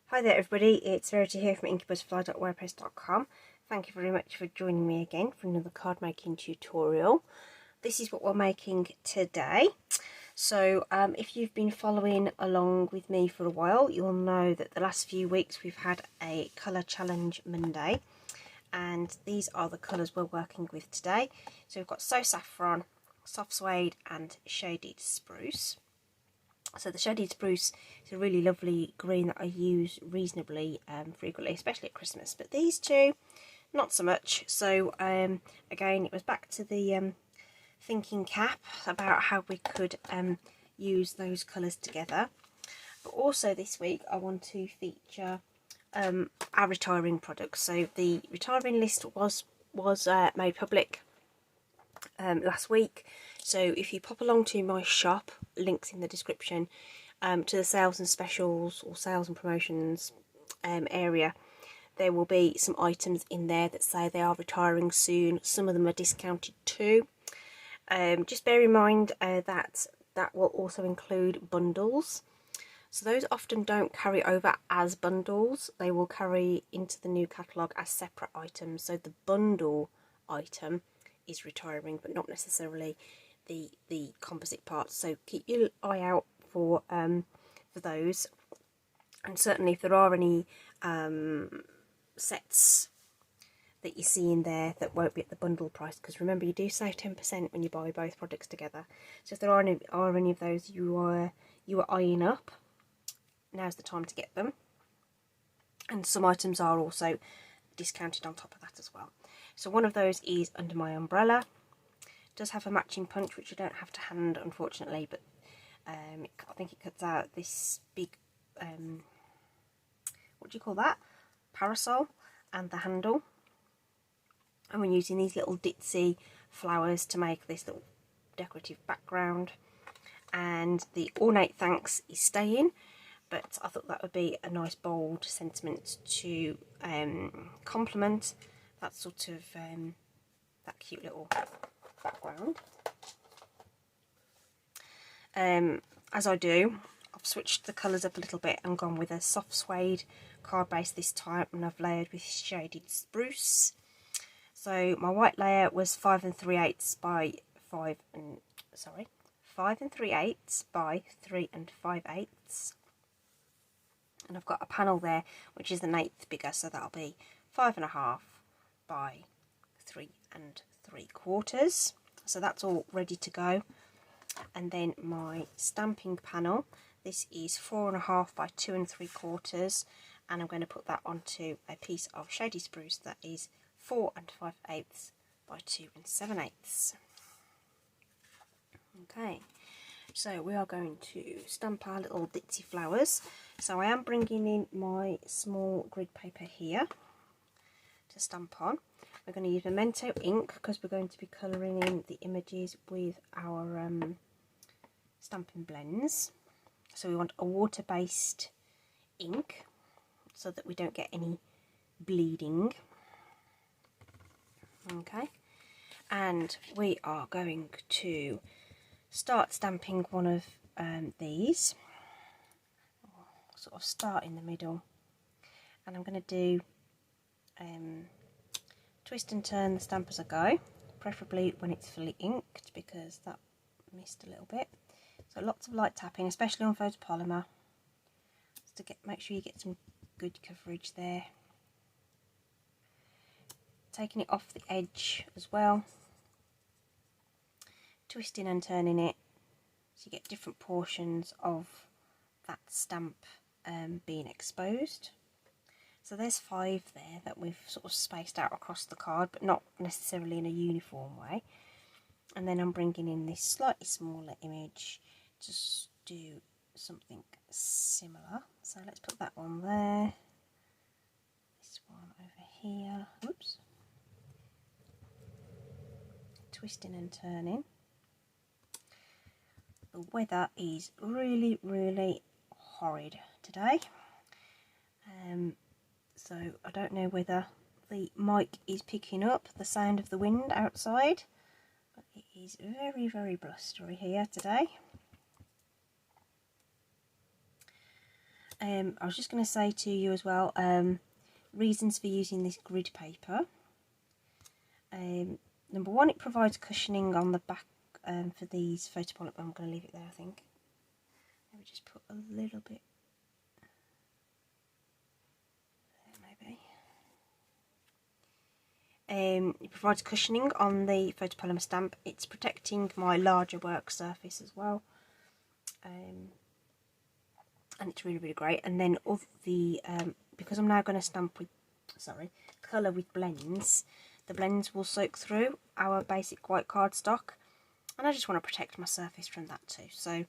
Hi there everybody, it's Verity here from inkybutterfly.wordpress.com. Thank you very much for joining me again for another card making tutorial. This is what we're making today. So if you've been following along with me for a while, you'll know that the last few weeks we've had a colour challenge Monday, and these are the colours we're working with today. So we've got So Saffron, Soft Suede and Shaded Spruce. So the Shaded Spruce is a really lovely green that I use reasonably frequently, especially at Christmas. But these two, not so much. So again, it was back to the thinking cap about how we could use those colours together. But also this week I want to feature our retiring products. So the retiring list was made public last week. So if you pop along to my shop, links in the description, to the sales and specials or sales and promotions area, there will be some items in there that say they are retiring soon. Some of them are discounted too. Just bear in mind that will also include bundles. So those often don't carry over as bundles. They will carry into the new catalogue as separate items. So the bundle item is retiring, but not necessarily the composite parts. So keep your eye out for those. And certainly if there are any sets that you see in there that won't be at the bundle price, because remember you do save 10% when you buy both products together. So if there are any of those you are eyeing up, now's the time to get them. And some items are also discounted on top of that as well. So one of those is Under My Umbrella. It does have a matching punch, which you don't have to hand unfortunately, but I think it cuts out this big what do you call that, parasol, and the handle. And we're using these little ditzy flowers to make this little decorative background. And the Ornate Thanks is staying, but I thought that would be a nice bold sentiment to complement that sort of that cute little background. As I do, I've switched the colours up a little bit and gone with a soft suede card base this time, and I've layered with Shaded Spruce. So my white layer was 5 3/8 by 5 3/8 by 3 5/8. And I've got a panel there which is an 1/8 bigger, so that'll be 5 1/2 by 3 3/4. So that's all ready to go. And then my stamping panel, this is 4 1/2 by 2 3/4, and I'm going to put that onto a piece of Shady Spruce that is 4 5/8 by 2 7/8. Okay, so we are going to stamp our little ditzy flowers. So I am bringing in my small grid paper here to stamp on. We're going to use Memento ink because we're going to be colouring in the images with our stamping blends. So we want a water-based ink so that we don't get any bleeding. Okay, and we are going to start stamping one of these. Sort of start in the middle, and I'm going to do twist and turn the stamp as I go, preferably when it's fully inked because that missed a little bit. So lots of light tapping, especially on photopolymer, just to make sure you get some good coverage there. Taking it off the edge as well, twisting and turning it so you get different portions of that stamp being exposed. So there's 5 there that we've sort of spaced out across the card, but not necessarily in a uniform way. And then I'm bringing in this slightly smaller image to do something similar. So let's put that one there, this one over here, oops, twisting and turning. The weather is really, really horrid today. So I don't know whether the mic is picking up the sound of the wind outside, but it is very, very blustery here today. I was just going to say to you as well, reasons for using this grid paper. Number one, it provides cushioning on the back for these photopolymer. I'm going to leave it there, I think. Let me just put a little bit there, maybe. It provides cushioning on the photopolymer stamp. It's protecting my larger work surface as well. And it's really, really great. And then of the because I'm now going to stamp with colour with blends, the blends will soak through our basic white cardstock, and I just want to protect my surface from that too. So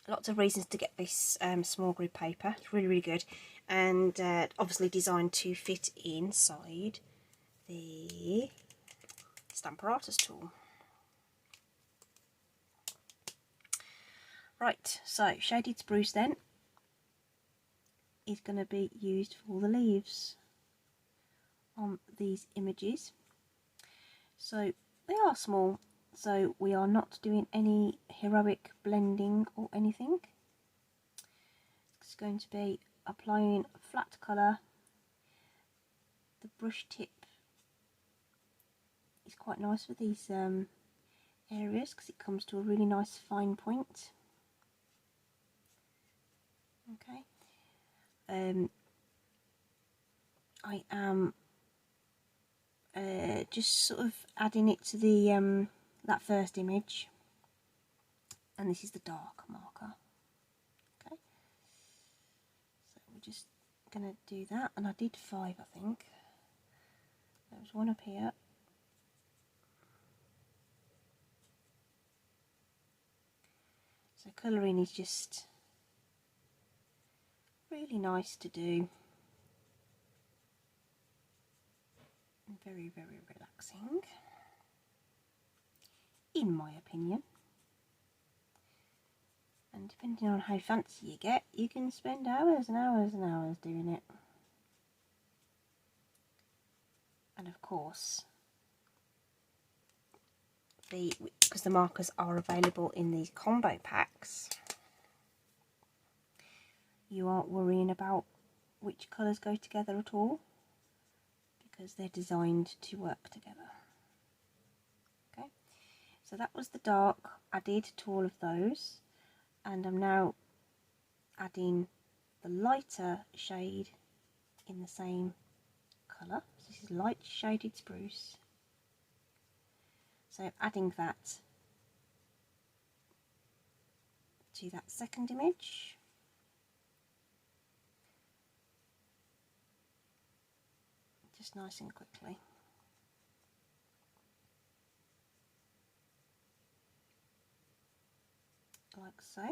lots of reasons to get this small grid paper. It's really, really good, and obviously designed to fit inside the Stamparatus tool. Right, so shaded spruce then is going to be used for all the leaves on these images. So they are small, so we are not doing any heroic blending or anything. It's going to be applying flat colour. The brush tip is quite nice for these areas because it comes to a really nice fine point. Okay. I am just sort of adding it to the that first image, and this is the dark marker. Okay, so we're just gonna do that, and I did 5, I think. There was one up here. So colouring is just really nice to do. Very, very relaxing, in my opinion. And depending on how fancy you get, you can spend hours and hours and hours doing it. And of course, because the markers are available in these combo packs, you aren't worrying about which colours go together at all, because they're designed to work together. Okay, so that was the dark added to all of those, and I'm now adding the lighter shade in the same colour. So this is light shaded spruce. So adding that to that second image. Just nice and quickly. Like so.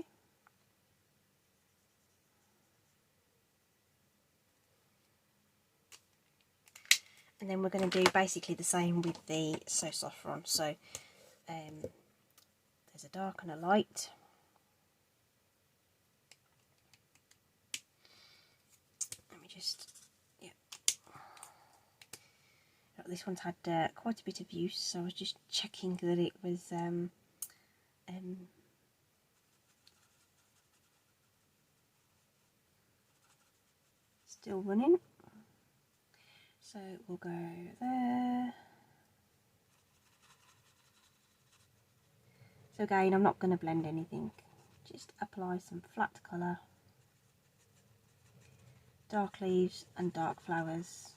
And then we're going to do basically the same with the So Saffron. So there's a dark and a light. Let me just, yeah. This one's had quite a bit of use, so I was just checking that it was still running. So we'll go there. So again, I'm not going to blend anything, just apply some flat colour, dark leaves and dark flowers,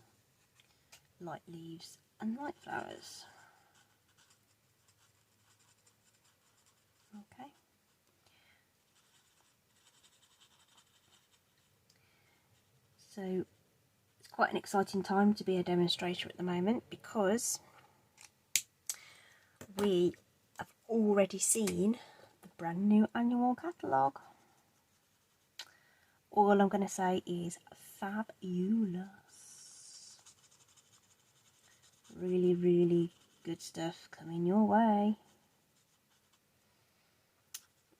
light leaves and light flowers. Okay. So it's quite an exciting time to be a demonstrator at the moment, because we have already seen the brand new annual catalogue. All I'm going to say is fabulous. Really, really good stuff coming your way.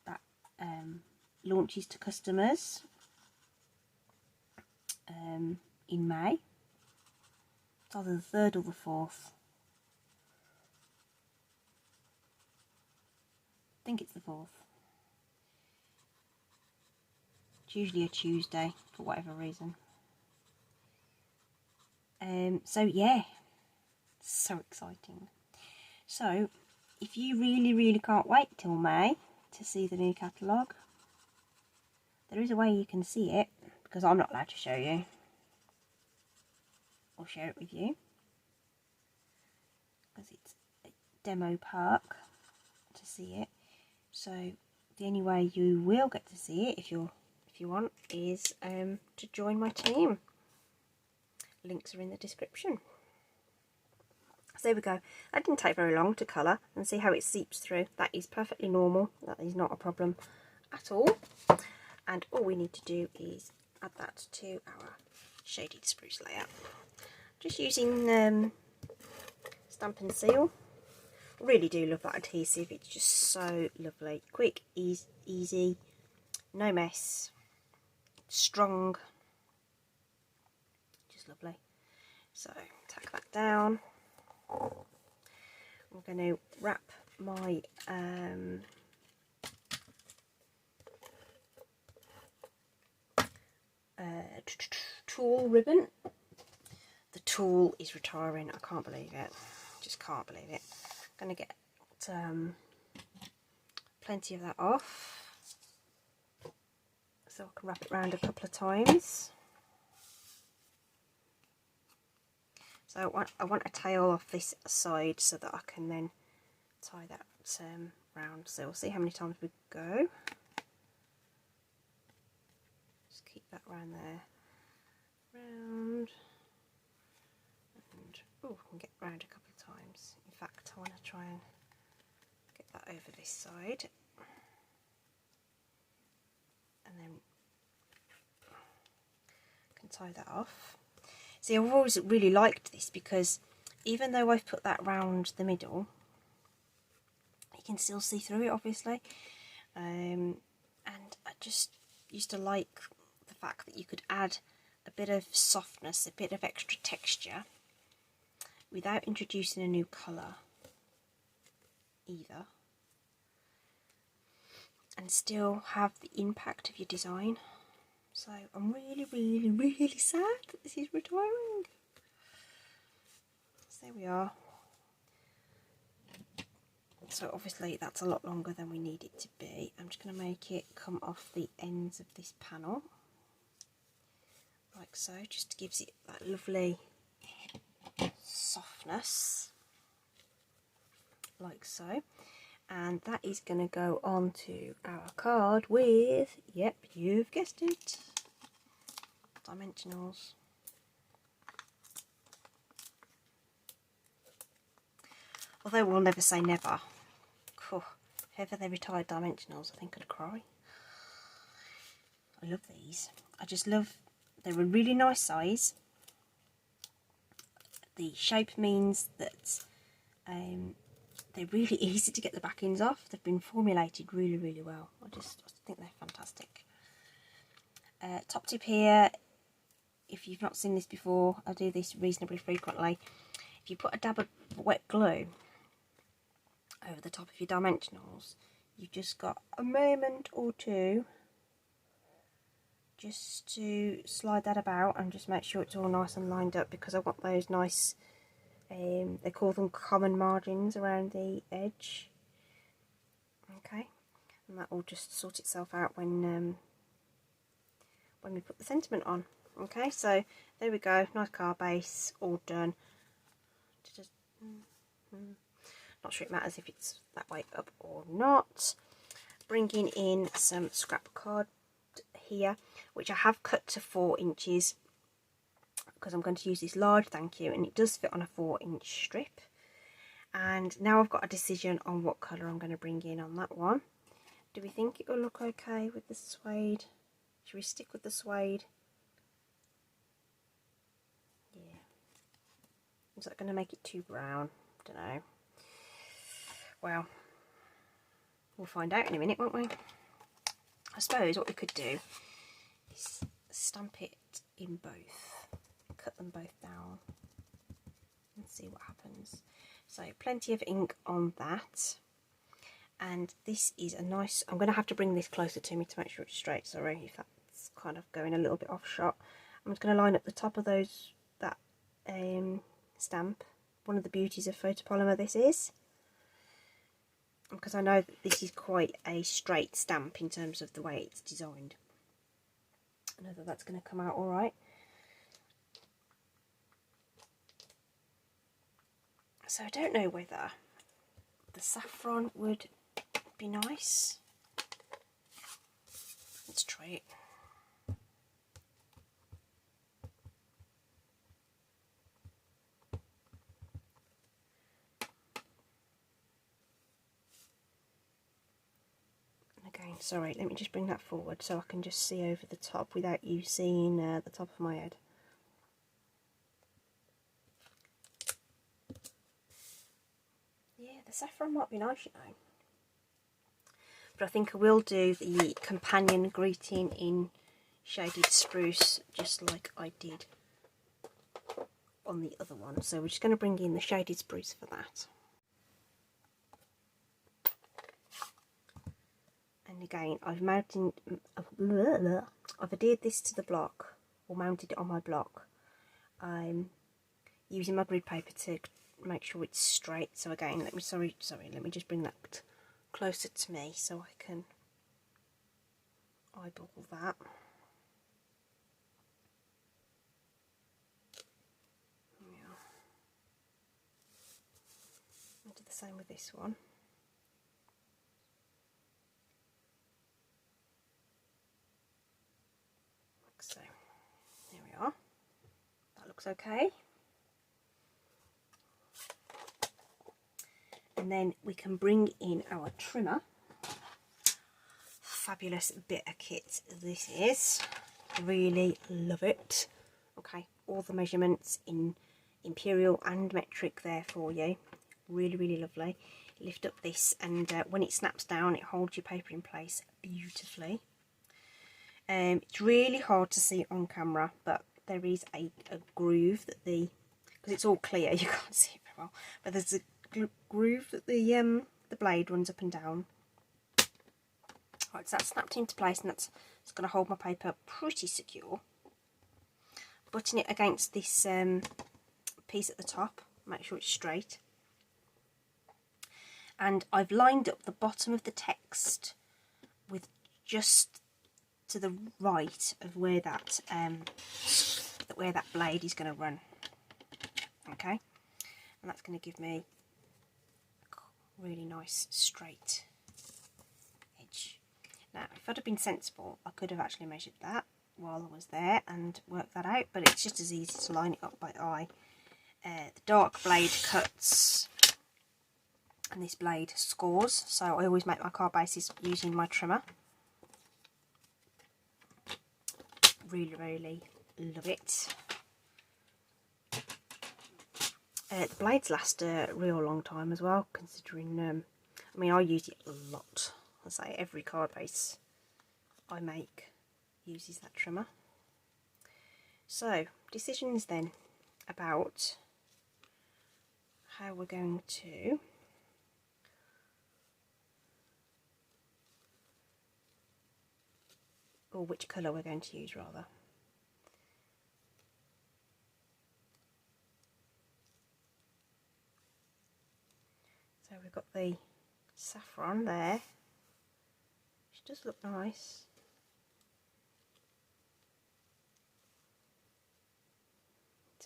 That launches to customers in May. It's either the 3rd or the 4th. I think it's the 4th. It's usually a Tuesday for whatever reason. So yeah, so exciting. So if you really can't wait till May to see the new catalogue, there is a way you can see it, because I'm not allowed to show you or share it with you, because it's a demo park to see it. So the only way you will get to see it, if you want, is to join my team. Links are in the description. So there we go. That didn't take very long to colour, and see how it seeps through. That is perfectly normal. That is not a problem at all. And all we need to do is add that to our shaded spruce layer. Just using Stampin' Seal. Really do love that adhesive. It's just so lovely. Quick, easy, no mess, strong. Just lovely. So tack that down. I'm going to wrap my tulle ribbon. The tulle is retiring. I can't believe it. Just can't believe it. I'm going to get plenty of that off, so I can wrap it around a couple of times. So I want a tail off this side so that I can then tie that round. So we'll see how many times we go. Just keep that round there. Round. And oh, I can get round a couple of times. In fact, I want to try and get that over this side. And then I can tie that off. See, I've always really liked this because even though I've put that round the middle, you can still see through it, obviously. And I just used to like the fact that you could add a bit of softness, a bit of extra texture, without introducing a new colour either, and still have the impact of your design. So I'm really sad that this is retiring. So there we are. So obviously that's a lot longer than we need it to be. I'm just going to make it come off the ends of this panel, like so, just gives it that lovely softness, like so. And that is going to go onto our card with, yep, you've guessed it, dimensionals. Although we'll never say never. If ever they retired dimensionals, I think I'd cry. I love these. I just love, they're a really nice size. The shape means that they're really easy to get the backings off. They've been formulated really well. I just think they're fantastic. Top tip here, if you've not seen this before, I do this reasonably frequently. If you put a dab of wet glue over the top of your dimensionals, you've just got a moment or two just to slide that about and just make sure it's all nice and lined up, because I want those nice, they call them common margins around the edge. Okay, and that will just sort itself out when we put the sentiment on. Okay, so there we go, nice card base, all done. Just, not sure it matters if it's that way up or not. Bringing in some scrap card here, which I have cut to 4 inches because I'm going to use this large thank you, and it does fit on a 4-inch strip. And now I've got a decision on what colour I'm going to bring in on that one. Do we think it will look okay with the suede? Should we stick with the suede? Yeah. Is that going to make it too brown? Don't know. Well, we'll find out in a minute, won't we? I suppose what we could do is stamp it in both, cut them both down and see what happens. So plenty of ink on that, and this is a nice, I'm going to have to bring this closer to me to make sure it's straight, sorry if it's kind of going a little bit off shot. I'm just going to line up the top of that stamp. One of the beauties of photopolymer this is, because I know that this is quite a straight stamp in terms of the way it's designed. I know that that's going to come out alright. So I don't know whether the saffron would be nice. Let's try it. Again, sorry, let me just bring that forward so I can just see over the top without you seeing the top of my head. Yeah, the saffron might be nice, you know. But I think I will do the companion greeting in shaded spruce, just like I did on the other one. So we're just going to bring in the shaded spruce for that. And again, I've adhered this to the block, or mounted it on my block. I'm using my grid paper to make sure it's straight. So again, let me just bring that closer to me so I can eyeball that. Yeah. I'll do the same with this one. Like so. There we are. That looks okay. And then we can bring in our trimmer. Fabulous bit of kit this is. Really love it. Okay, all the measurements in imperial and metric there for you. Really, really lovely. Lift up this, and when it snaps down, it holds your paper in place beautifully. It's really hard to see it on camera, but there is a groove that because it's all clear, you can't see it very well, but there's a groove that the blade runs up and down. Right, so that's snapped into place, and it's going to hold my paper pretty secure. Button it against this piece at the top, make sure it's straight. And I've lined up the bottom of the text with just to the right of where that blade is going to run. Okay, and that's going to give me a really nice straight edge. Now, if I'd have been sensible, I could have actually measured that while I was there and worked that out, but it's just as easy to line it up by eye. The dark blade cuts and this blade scores, so I always make my card bases using my trimmer. Really, really love it. The blades last a real long time as well, considering, I mean, I use it a lot. I say every card base I make uses that trimmer. So, decisions then about how we're going to or which colour we're going to use rather. So we've got the saffron there, which does look nice.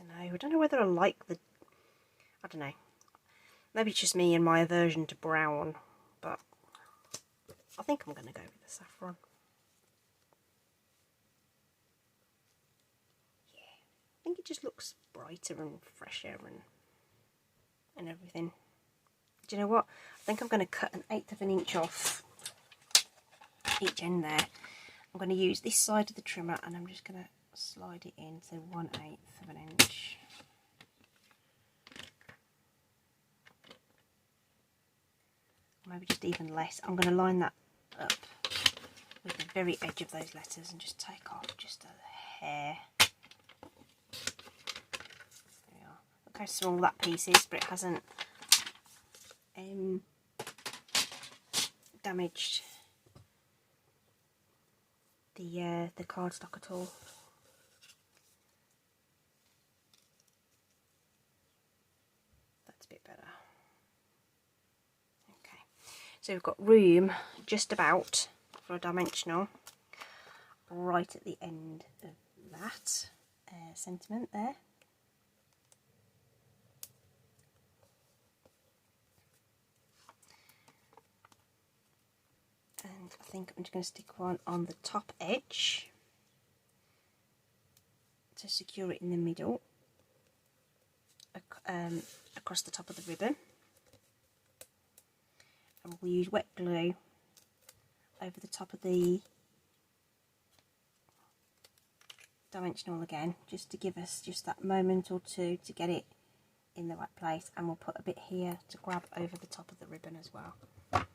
I don't know whether I like the, I don't know, maybe it's just me and my aversion to brown, but I think I'm going to go with the saffron. Yeah, I think it just looks brighter and fresher and everything. Do you know what? I think I'm going to cut 1/8 of an inch off each end there. I'm going to use this side of the trimmer, and I'm just going to slide it in, so 1/8 of an inch. Maybe just even less. I'm going to line that up with the very edge of those letters and just take off just a hair. There we are. Look how small that piece is, but it hasn't damaged the cardstock at all. That's a bit better. Okay, so we've got room just about for a dimensional right at the end of that sentiment there. And I think I'm just going to stick one on the top edge to secure it in the middle, across the top of the ribbon. And we'll use wet glue over the top of the dimensional again, just to give us just that moment or two to get it in the right place, and we'll put a bit here to grab over the top of the ribbon as well. Okay,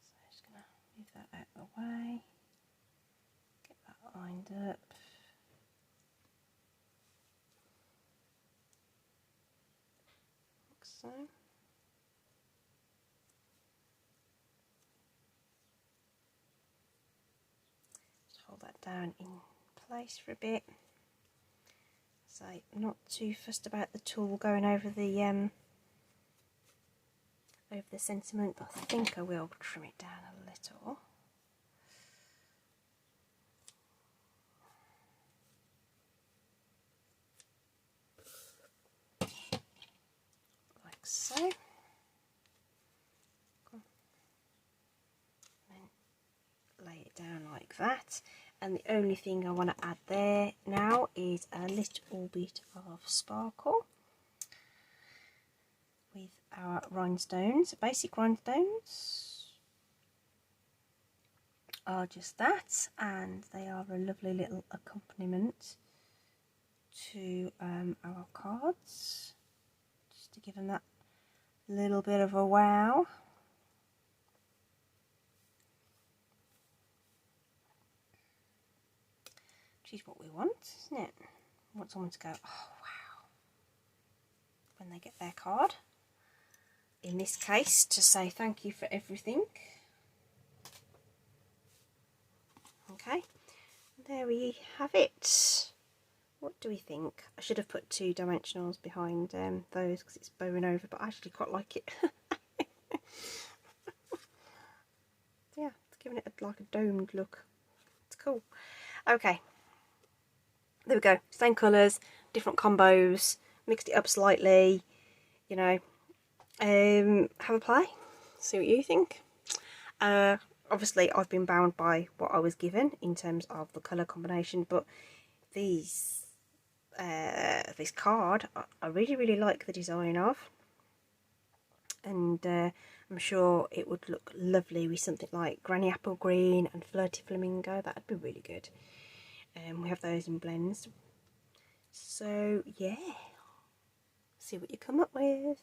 so I'm just going to move that out of the way, get that lined up. Like so. Just hold that down in place for a bit. So not too fussed about the tool going over the sentiment, but I think I will trim it down a little. Like so. Then lay it down like that. And the only thing I want to add there now is a little bit of sparkle with our rhinestones. Basic rhinestones are just that, and they are a lovely little accompaniment to our cards, just to give them that little bit of a wow. Which is what we want, isn't it? We want someone to go, oh wow, when they get their card. In this case, to say thank you for everything. Okay, there we have it. What do we think? I should have put 2 dimensionals behind those because it's bowing over, but I actually quite like it. Yeah, it's giving it like a domed look. It's cool. Okay, there we go. Same colours, different combos, mixed it up slightly, you know. Have a play, see what you think. Obviously I've been bound by what I was given in terms of the colour combination, but this card I really like the design of, and I'm sure it would look lovely with something like Granny Apple Green and Flirty Flamingo. That'd be really good. We have those in blends, so yeah, see what you come up with.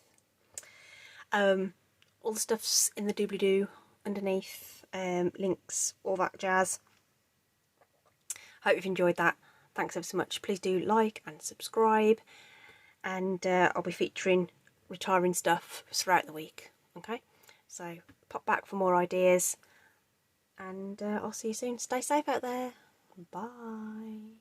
All the stuff's in the doobly-doo underneath, links, all that jazz. Hope you've enjoyed that. Thanks ever so much. Please do like and subscribe, and I'll be featuring retiring stuff throughout the week. Okay, so pop back for more ideas, and I'll see you soon. Stay safe out there. Bye.